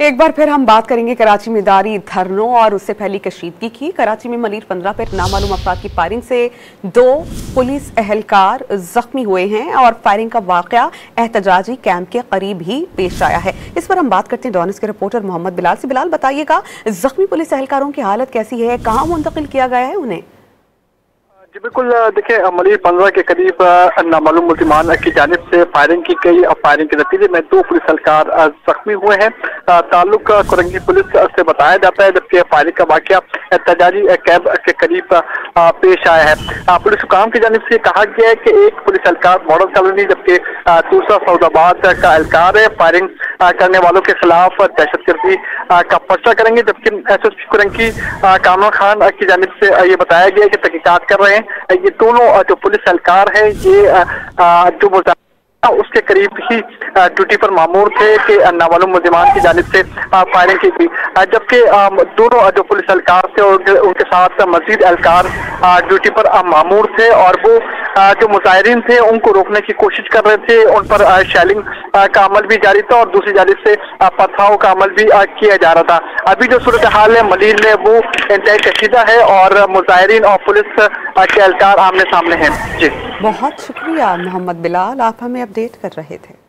एक बार फिर हम बात करेंगे कराची में जारी धरनों और उससे फैली कशीदगी की। कराची में मलीर 15 पर नामालूम अफराद की फायरिंग से 2 पुलिस एहलकार जख्मी हुए हैं और फायरिंग का वाकया एहतजाजी कैंप के करीब ही पेश आया है। इस पर हम बात करते हैं डॉनिस के रिपोर्टर मोहम्मद बिलाल से। बिलाल, बताइएगा जख्मी पुलिस एहलकारों की हालत कैसी है, कहाँ मुंतकिल किया गया है उन्हें? जी बिल्कुल, देखिए मलीर 15 के करीब नामालूम मुल्जिमान की जानिब से फायरिंग की गई और फायरिंग के नतीजे में 2 पुलिस एहलकार जख्मी हुए हैं। ताल्लुक कुरंगी पुलिस से बताया जाता है, जबकि फायरिंग का वाकया एहतजाजी कैंप के करीब पेश आया है। पुलिस हुकाम की जानिब से कहा गया है कि एक पुलिस एहलकार मॉडल कॉलोनी जबकि दूसरा सऊदाबाद का एहलकार है। फायरिंग करने वालों के खिलाफ दहशतगर्दी का पर्चा करेंगे, जबकि एसएसपी कुरंगी कामरान खान की जानिब से ये बताया गया है कि तहकीकात कर रहे हैं। ये दोनों जो पुलिस एहलकार है ये जो उसके करीब ही ड्यूटी पर मामूर थे कि नामालूम मुल्जिमान की जानिब से फायरिंग की गई, जबकि दोनों जो पुलिस एहलकार थे और उनके साथ मजीद एहलकार ड्यूटी पर मामूर थे और वो जो मुजाहिरीन थे उनको रोकने की कोशिश कर रहे थे। उन पर शेलिंग का अमल भी जारी था और दूसरी जानिब से पथराव का अमल भी किया जा रहा था। अभी जो सूरत हाल है मलीर में वो इंतहाई कशीदा है और मुजाहिरीन और पुलिस के एहलकार आमने सामने हैं। जी बहुत शुक्रिया मोहम्मद बिलाल, आप हमें अपडेट कर रहे थे।